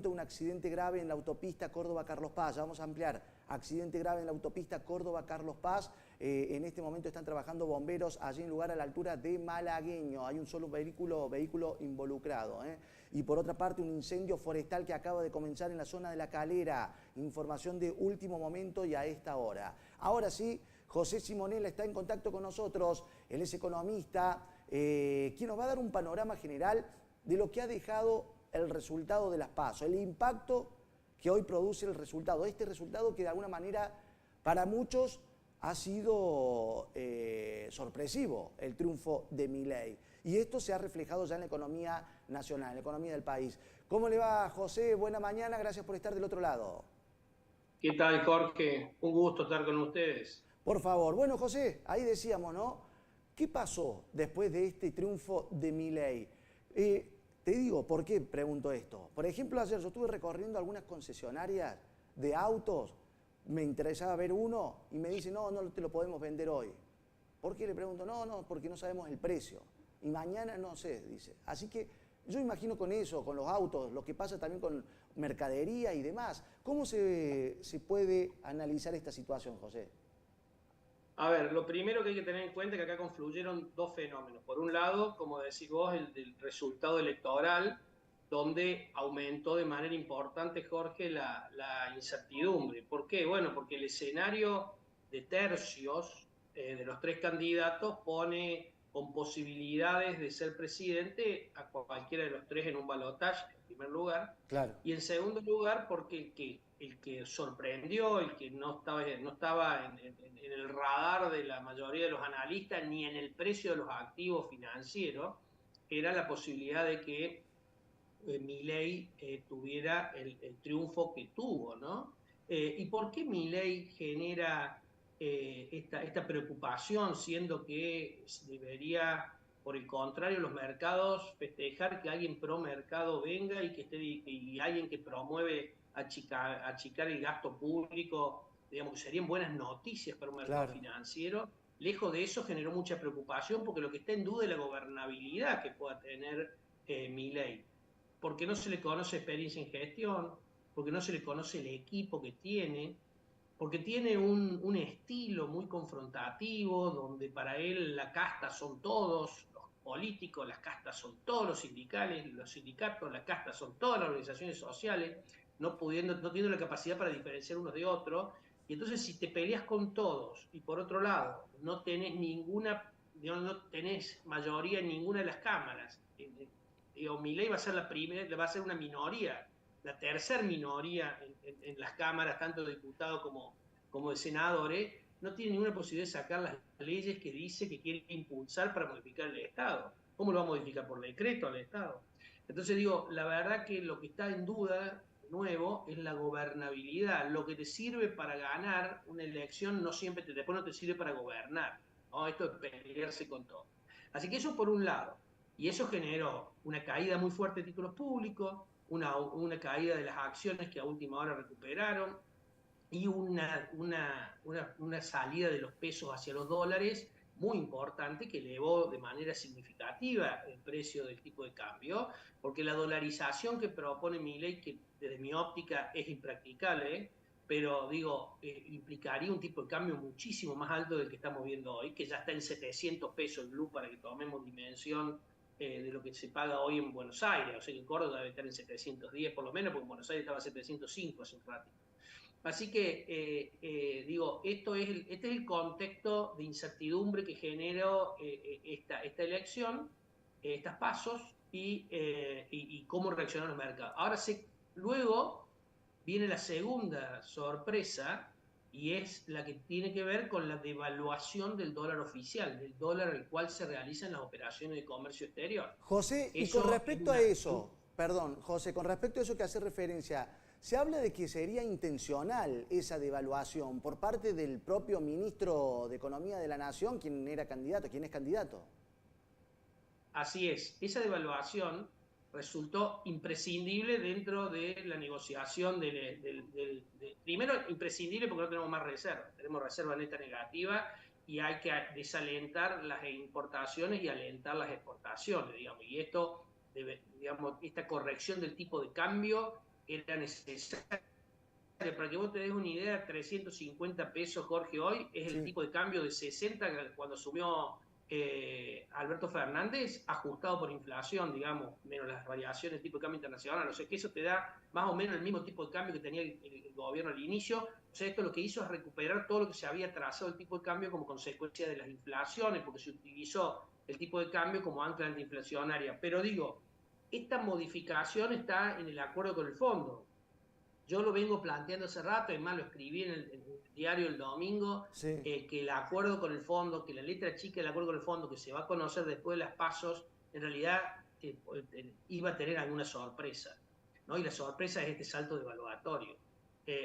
momento de un accidente grave en la autopista Córdoba-Carlos Paz. Ya vamos a ampliar. Accidente grave en la autopista Córdoba-Carlos Paz. En este momento están trabajando bomberos allí en lugar a la altura de Malagueño. Hay un solo vehículo involucrado. Y por otra parte, un incendio forestal que acaba de comenzar en la zona de La Calera. Información de último momento y a esta hora. Ahora sí, José Simonella está en contacto con nosotros. Él es economista, quien nos va a dar un panorama general de lo que ha dejado el resultado de las PASO, el impacto que hoy produce el resultado. Este resultado que de alguna manera para muchos ha sido sorpresivo, el triunfo de Milei. Y esto se ha reflejado ya en la economía nacional, en la economía del país. ¿Cómo le va, José? Buena mañana, gracias por estar del otro lado. ¿Qué tal, Jorge? Un gusto estar con ustedes. Por favor. Bueno, José, ahí decíamos, ¿no? ¿Qué pasó después de este triunfo de Milei? Te digo, ¿por qué pregunto esto? Por ejemplo, ayer yo estuve recorriendo algunas concesionarias de autos, me interesaba ver uno y me dice, no te lo podemos vender hoy. ¿Por qué? Le pregunto, no, porque no sabemos el precio. Y mañana no sé, dice. Así que yo imagino con eso, con los autos, lo que pasa también con mercadería y demás. ¿Cómo se puede analizar esta situación, José? A ver, lo primero que hay que tener en cuenta es que acá confluyeron dos fenómenos. Por un lado, como decís vos, el del resultado electoral, donde aumentó de manera importante, Jorge, la incertidumbre. ¿Por qué? Bueno, porque el escenario de tercios de los tres candidatos pone con posibilidades de ser presidente a cualquiera de los tres en un balotaje, en primer lugar. Claro. Y en segundo lugar, porque el que sorprendió, el que no estaba en el radar de la mayoría de los analistas, ni en el precio de los activos financieros, era la posibilidad de que Milei tuviera el triunfo que tuvo, ¿no? ¿Y por qué Milei genera esta preocupación, siendo que debería, por el contrario, los mercados festejar que alguien pro mercado venga y que esté y alguien que promueve achicar el gasto público, digamos que serían buenas noticias para un mercado Claro. financiero? Lejos de eso generó mucha preocupación porque lo que está en duda es la gobernabilidad que pueda tener Milei, porque no se le conoce experiencia en gestión, porque no se le conoce el equipo que tiene, porque tiene un estilo muy confrontativo, donde para él la casta son todos los políticos, las castas son todos los sindicales, los sindicatos, las castas son todas las organizaciones sociales, no teniendo la capacidad para diferenciar unos de otros. Y entonces, si te peleas con todos y por otro lado no tenés no tenés mayoría en ninguna de las cámaras, digo, Milei va a ser la primera, va a ser una minoría, la tercera minoría en las cámaras, tanto de diputados como de senadores, no tiene ninguna posibilidad de sacar las leyes que dice que quiere impulsar para modificar el Estado. ¿Cómo lo va a modificar? Por decreto al Estado. Entonces digo, la verdad que lo que está en duda, de nuevo, es la gobernabilidad. Lo que te sirve para ganar una elección no siempre después no te sirve para gobernar, ¿no? Esto es pelearse con todo. Así que eso por un lado. Y eso generó una caída muy fuerte de títulos públicos, una caída de las acciones que a última hora recuperaron y una salida de los pesos hacia los dólares muy importante que elevó de manera significativa el precio del tipo de cambio, porque la dolarización que propone Milei, que desde mi óptica es impracticable, pero digo, implicaría un tipo de cambio muchísimo más alto del que estamos viendo hoy, que ya está en 700 pesos el blue para que tomemos dimensión de lo que se paga hoy en Buenos Aires. O sea que en Córdoba debe estar en 710 por lo menos, porque en Buenos Aires estaba a 705 hace un rato. Así que, digo, este es el contexto de incertidumbre que generó esta elección, estas pasos y cómo reaccionaron los mercados. Luego viene la segunda sorpresa y es la que tiene que ver con la devaluación del dólar oficial, del dólar al cual se realizan las operaciones de comercio exterior. José, y con Eso es respecto a eso, perdón, José, con respecto a eso que hace referencia, se habla de que sería intencional esa devaluación por parte del propio ministro de Economía de la Nación, quien era candidato, quien es candidato. Así es, esa devaluación resultó imprescindible dentro de la negociación primero, imprescindible porque no tenemos más reservas, tenemos reserva neta negativa y hay que desalentar las importaciones y alentar las exportaciones, digamos, y esto, digamos, esta corrección del tipo de cambio era necesaria. Para que vos te des una idea, 350 pesos, Jorge, hoy es el Sí. tipo de cambio de 60 cuando asumió Alberto Fernández, ajustado por inflación, digamos, menos las variaciones tipo de cambio internacional. O sea que eso te da más o menos el mismo tipo de cambio que tenía el gobierno al inicio. O sea, esto lo que hizo es recuperar todo lo que se había trazado el tipo de cambio como consecuencia de las inflaciones, porque se utilizó el tipo de cambio como ancla antiinflacionaria. Pero digo, esta modificación está en el acuerdo con el fondo. Yo lo vengo planteando hace rato, además lo escribí en el diario el domingo, Sí. que el acuerdo con el fondo, que la letra chica del acuerdo con el fondo, que se va a conocer después de las pasos, en realidad iba a tener alguna sorpresa, ¿no? Y la sorpresa es este salto devaluatorio.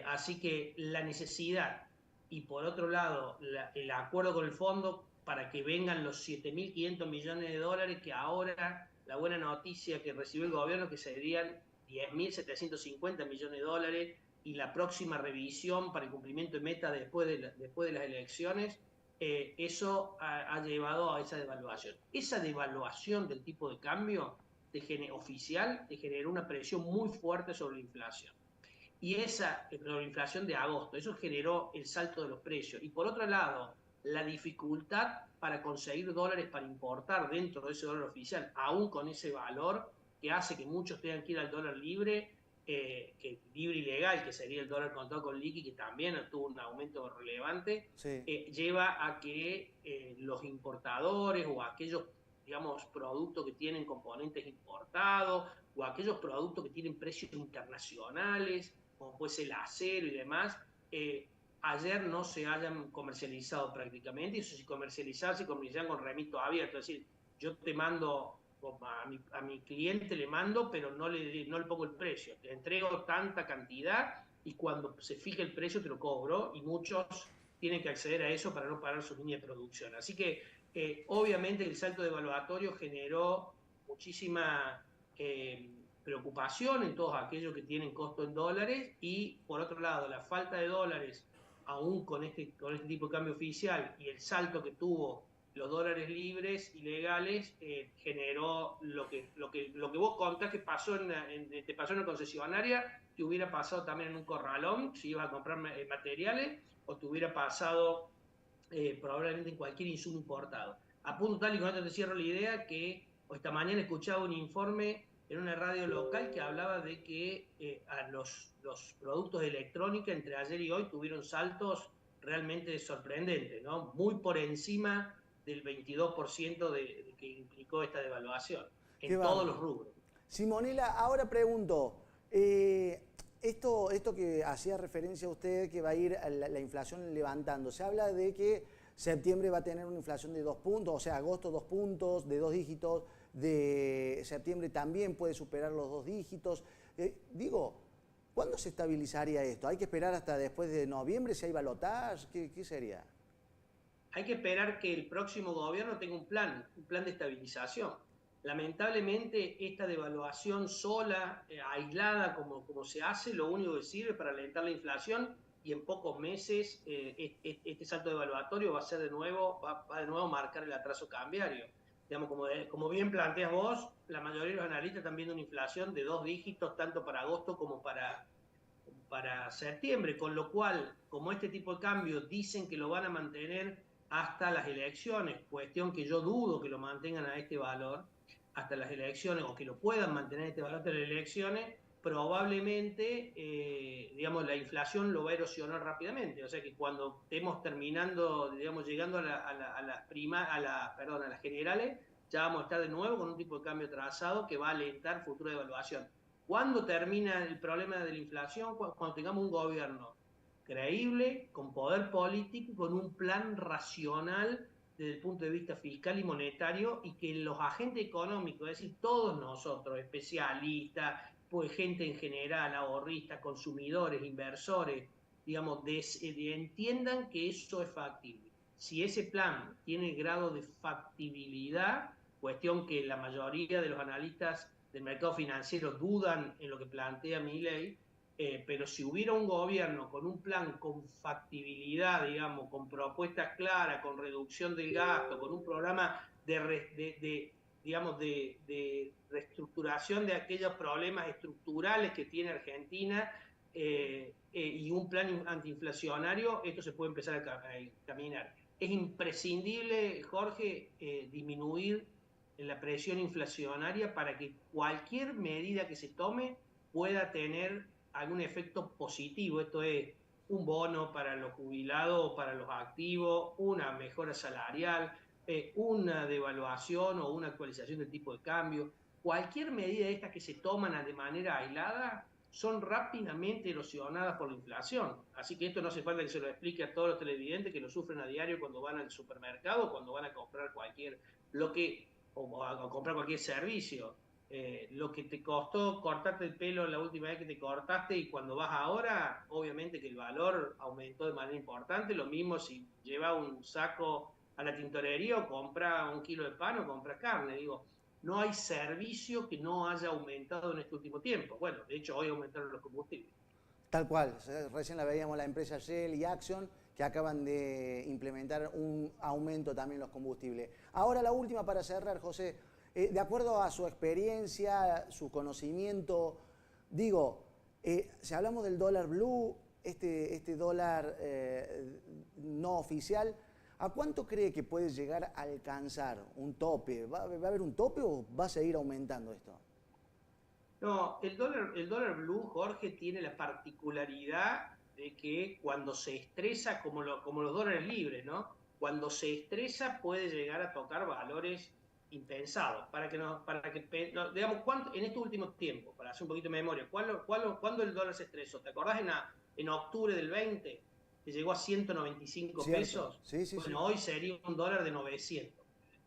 Así que la necesidad y por otro lado el acuerdo con el fondo para que vengan los 7.500 millones de dólares, que ahora la buena noticia que recibió el gobierno que serían 10.750 millones de dólares, y la próxima revisión para el cumplimiento de meta después de las elecciones, eso ha llevado a esa devaluación. Esa devaluación del tipo de cambio oficial te generó una presión muy fuerte sobre la inflación. Y esa la inflación de agosto, eso generó el salto de los precios. Y por otro lado, la dificultad para conseguir dólares para importar dentro de ese dólar oficial, aún con ese valor, que hace que muchos tengan que ir al dólar libre, que libre y legal, que sería el dólar contado con liqui, que también tuvo un aumento relevante, Sí. lleva a que los importadores o aquellos, digamos, productos que tienen componentes importados o aquellos productos que tienen precios internacionales, como puede ser el acero y demás, ayer no se hayan comercializado prácticamente, y eso si se comercializan con remito abierto, es decir, yo te mando a mi cliente le mando, pero no le pongo el precio, te entrego tanta cantidad y cuando se fije el precio te lo cobro, y muchos tienen que acceder a eso para no parar su línea de producción. Así que obviamente el salto devaluatorio generó muchísima preocupación en todos aquellos que tienen costo en dólares, y por otro lado la falta de dólares aún con este tipo de cambio oficial y el salto que tuvo los dólares libres y legales, generó lo que vos contás que pasó te pasó en la concesionaria, te hubiera pasado también en un corralón si ibas a comprar materiales, o te hubiera pasado probablemente en cualquier insumo importado. A punto tal, y con esto te cierro la idea, que esta mañana escuchaba un informe en una radio local que hablaba de que a los productos de electrónica entre ayer y hoy tuvieron saltos realmente sorprendentes, ¿no? Muy por encima del 22% de que implicó esta devaluación Qué en todos los bárbaro. rubros. Simonela, ahora pregunto, esto que hacía referencia a usted, que va a ir a la inflación levantando, se habla de que septiembre va a tener una inflación de 2 puntos, o sea, agosto 2 puntos, de 2 dígitos, de septiembre también puede superar los 2 dígitos. Digo, ¿cuándo se estabilizaría esto? ¿Hay que esperar hasta después de noviembre si hay balotaje? ¿Qué sería? Hay que esperar que el próximo gobierno tenga un plan de estabilización. Lamentablemente, esta devaluación sola, aislada, como se hace, lo único que sirve para alentar la inflación, y en pocos meses este salto devaluatorio va a ser de nuevo, va de nuevo a marcar el atraso cambiario. Digamos, como bien planteas vos, la mayoría de los analistas están viendo una inflación de 2 dígitos, tanto para agosto como para septiembre, con lo cual, como este tipo de cambios dicen que lo van a mantener hasta las elecciones, cuestión que yo dudo que lo mantengan a este valor hasta las elecciones, o que lo puedan mantener este valor hasta las elecciones, probablemente, digamos, la inflación lo va a erosionar rápidamente. O sea que cuando estemos terminando, digamos, llegando a las generales, ya vamos a estar de nuevo con un tipo de cambio trazado que va a alentar futura devaluación. ¿Cuándo termina el problema de la inflación? Cuando tengamos un gobierno creíble, con poder político, con un plan racional desde el punto de vista fiscal y monetario, y que los agentes económicos, es decir, todos nosotros, especialistas, pues gente en general, ahorristas, consumidores, inversores, digamos, entiendan que eso es factible. Si ese plan tiene grado de factibilidad, cuestión que la mayoría de los analistas del mercado financiero dudan en lo que plantea Milei, pero si hubiera un gobierno con un plan con factibilidad, digamos, con propuestas claras, con reducción del gasto, con un programa digamos, de reestructuración de aquellos problemas estructurales que tiene Argentina y un plan antiinflacionario, esto se puede empezar a caminar. Es imprescindible, Jorge, disminuir la presión inflacionaria para que cualquier medida que se tome pueda tener algún efecto positivo. Esto es un bono para los jubilados, para los activos, una mejora salarial, una devaluación o una actualización del tipo de cambio. Cualquier medida de estas que se toman de manera aislada son rápidamente erosionadas por la inflación. Así que esto no hace falta que se lo explique a todos los televidentes que lo sufren a diario cuando van al supermercado, cuando van a comprar o comprar cualquier servicio. Lo que te costó cortarte el pelo la última vez que te cortaste y cuando vas ahora, obviamente que el valor aumentó de manera importante. Lo mismo si lleva un saco a la tintorería o compra un kilo de pan o compra carne. Digo, no hay servicio que no haya aumentado en este último tiempo. Bueno, de hecho hoy aumentaron los combustibles. Tal cual, recién la veíamos la empresa Shell y Action que acaban de implementar un aumento también en los combustibles. Ahora la última para cerrar, José, de acuerdo a su experiencia, su conocimiento, digo, si hablamos del dólar blue, este dólar no oficial, ¿a cuánto cree que puede llegar a alcanzar un tope? ¿Va a haber un tope o va a seguir aumentando esto? No, el dólar blue, Jorge, tiene la particularidad de que cuando se estresa, como los dólares libres, ¿no? Cuando se estresa puede llegar a tocar valores impensados. Digamos, en este último tiempo, para hacer un poquito de memoria, ¿cuándo el dólar se estresó? ¿Te acordás en octubre del 20, que llegó a 195 Cierto. pesos? Sí, sí, Bueno, sí. hoy sería un dólar de 900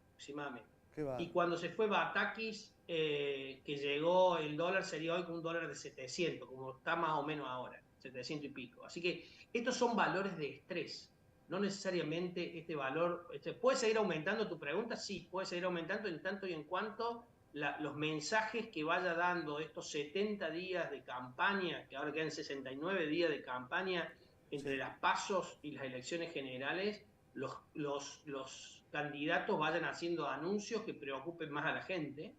aproximadamente. Qué va. Y cuando se fue Batakis, que llegó el dólar, sería hoy con un dólar de 700, como está más o menos ahora, 700 y pico. Así que estos son valores de estrés. No necesariamente este valor, ¿puede seguir aumentando tu pregunta? Sí, puede seguir aumentando en tanto y en cuanto los mensajes que vaya dando estos 70 días de campaña, que ahora quedan 69 días de campaña entre Sí. las pasos y las elecciones generales, los candidatos vayan haciendo anuncios que preocupen más a la gente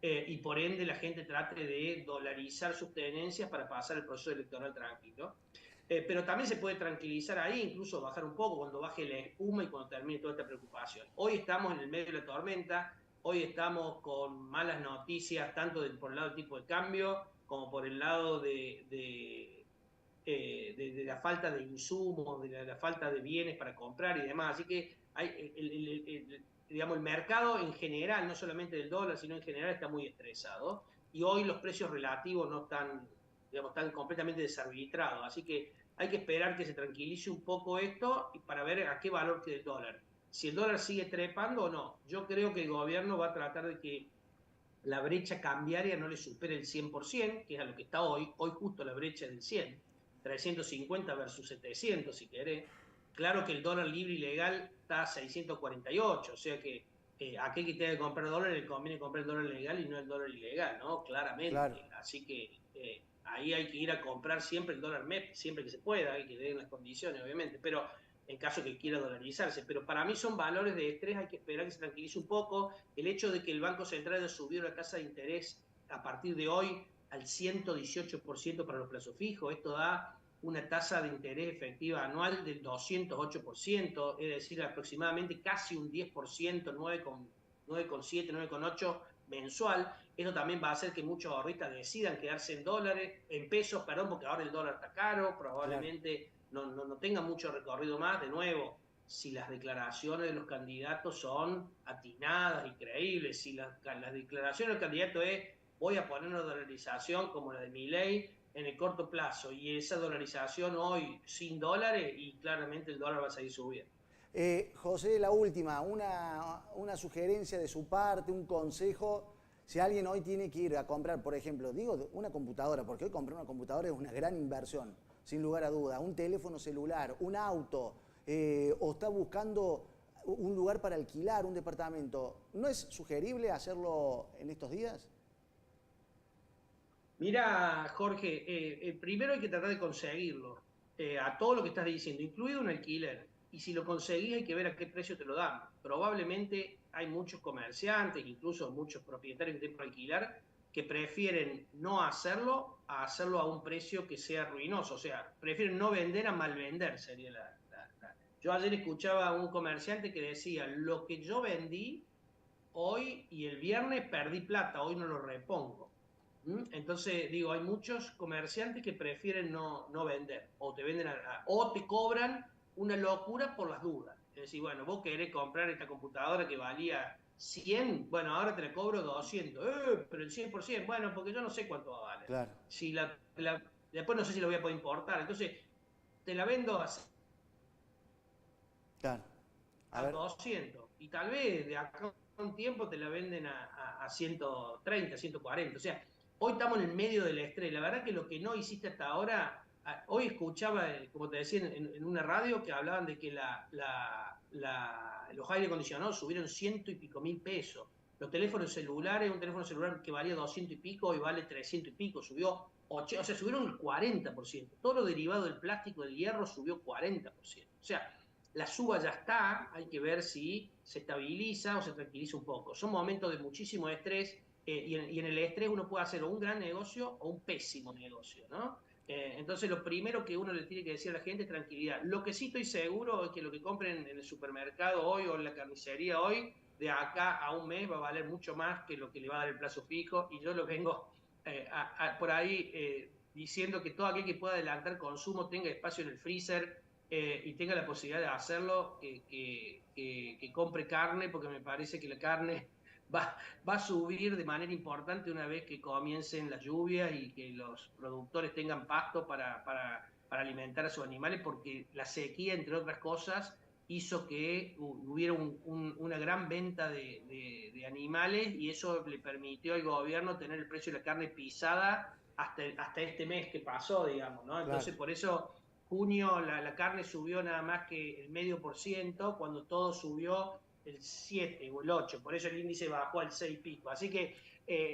y por ende la gente trate de dolarizar sus tenencias para pasar el proceso electoral tranquilo. Pero también se puede tranquilizar ahí, incluso bajar un poco cuando baje la espuma y cuando termine toda esta preocupación. Hoy estamos en el medio de la tormenta, hoy estamos con malas noticias, tanto por el lado del tipo de cambio como por el lado de la falta de insumos, de la falta de bienes para comprar y demás. Así que digamos, el mercado en general, no solamente del dólar, sino en general está muy estresado. Y hoy los precios relativos no están, digamos, están completamente desarbitrados. Así que hay que esperar que se tranquilice un poco esto para ver a qué valor queda el dólar. Si el dólar sigue trepando o no. Yo creo que el gobierno va a tratar de que la brecha cambiaria no le supere el 100%, que es a lo que está hoy. Hoy justo la brecha es del 100, 350 versus 700, si querés. Claro que el dólar libre y legal está a 648, o sea que aquel que tenga que comprar dólares le conviene comprar el dólar legal y no el dólar ilegal, ¿no? Claro. Claramente. Así que ahí hay que ir a comprar siempre el dólar MEP, siempre que se pueda, hay que den las condiciones, obviamente, pero en caso que quiera dolarizarse. Pero para mí son valores de estrés, hay que esperar que se tranquilice un poco. El hecho de que el Banco Central haya subido la tasa de interés a partir de hoy al 118% para los plazos fijos, esto da una tasa de interés efectiva anual del 208%, es decir, aproximadamente casi un 10%, 9,7, 9,8 mensual. Esto también va a hacer que muchos ahorristas decidan quedarse en dólares, en pesos, perdón, porque ahora el dólar está caro, Claro. probablemente no tenga mucho recorrido más. De nuevo, si las declaraciones de los candidatos son atinadas y creíbles, si las declaraciones del candidato es voy a poner una dolarización como la de Milei en el corto plazo y esa dolarización hoy sin dólares y claramente el dólar va a seguir subiendo. José, la última, una sugerencia de su parte, un consejo. Si alguien hoy tiene que ir a comprar, por ejemplo, digo una computadora, porque hoy comprar una computadora es una gran inversión, sin lugar a dudas, un teléfono celular, un auto, o está buscando un lugar para alquilar, un departamento, ¿no es sugerible hacerlo en estos días? Mira, Jorge, primero hay que tratar de conseguirlo, a todo lo que estás diciendo, incluido un alquiler. Y si lo conseguís hay que ver a qué precio te lo dan. Probablemente hay muchos comerciantes, incluso muchos propietarios que tienen para alquilar, que prefieren no hacerlo a hacerlo a un precio que sea ruinoso. O sea, prefieren no vender a mal vender, sería Yo ayer escuchaba a un comerciante que decía, lo que yo vendí hoy y el viernes perdí plata, hoy no lo repongo. Entonces, digo, hay muchos comerciantes que prefieren no vender, o te venden o te cobran una locura por las dudas. Es decir, bueno, vos querés comprar esta computadora que valía 100, bueno, ahora te la cobro 200, pero el 100%, bueno, porque yo no sé cuánto va a valer. Claro, Si después no sé si la voy a poder importar, entonces te la vendo claro. A a ver, 200 y tal vez de acá a un tiempo te la venden a 130, 140. O sea, hoy estamos en el medio del estrés. La verdad que lo que no hiciste hasta ahora, hoy escuchaba, como te decía, en una radio que hablaban de que los aire acondicionados subieron 100 y pico mil pesos. Los teléfonos celulares, un teléfono celular que valía 200 y pico y vale 300 y pico, subió 8, o sea, subieron el 40%. Todo lo derivado del plástico, del hierro, subió 40%. O sea, la suba ya está, hay que ver si se estabiliza o se tranquiliza un poco. Son momentos de muchísimo estrés y en el estrés uno puede hacer o un gran negocio o un pésimo negocio, ¿no? Entonces lo primero que uno le tiene que decir a la gente es tranquilidad. Lo que sí estoy seguro es que lo que compren en el supermercado hoy o en la carnicería hoy, de acá a un mes va a valer mucho más que lo que le va a dar el plazo fijo, y yo lo vengo por ahí diciendo que todo aquel que pueda adelantar consumo tenga espacio en el freezer, y tenga la posibilidad de hacerlo, que compre carne, porque me parece que la carne va a subir de manera importante una vez que comiencen las lluvias y que los productores tengan pasto para alimentar a sus animales, porque la sequía, entre otras cosas, hizo que hubiera una gran venta de animales, y eso le permitió al gobierno tener el precio de la carne pisada hasta este mes que pasó, digamos, ¿no? claro. Entonces, por eso junio la carne subió nada más que el 0,5%, cuando todo subió el 7 o el 8%, por eso el índice bajó al 6 y pico. Así que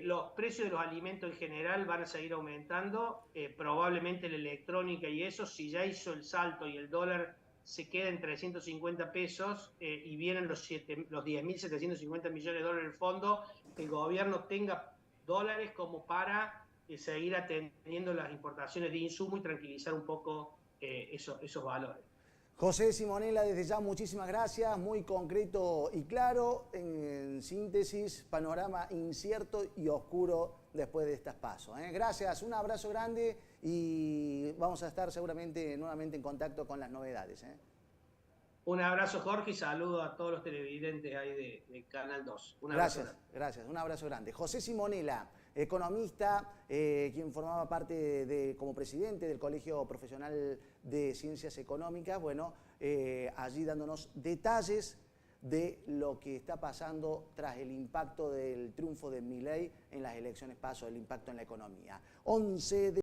los precios de los alimentos en general van a seguir aumentando, probablemente la electrónica y eso, si ya hizo el salto y el dólar se queda en 350 pesos y vienen los 10.750 millones de dólares en el fondo, el gobierno tenga dólares como para seguir atendiendo las importaciones de insumos y tranquilizar un poco esos valores. José Simonella, desde ya muchísimas gracias, muy concreto y claro, en síntesis, panorama incierto y oscuro después de estas pasos. Gracias, un abrazo grande y vamos a estar seguramente nuevamente en contacto con las novedades. Un abrazo, Jorge, y saludo a todos los televidentes ahí de Canal 2. Un abrazo Gracias, grande. gracias, un abrazo grande. José Simonella, economista, quien formaba parte como presidente del Colegio Profesional de Ciencias Económicas, bueno, allí dándonos detalles de lo que está pasando tras el impacto del triunfo de Milei en las elecciones PASO, el impacto en la economía. 11 de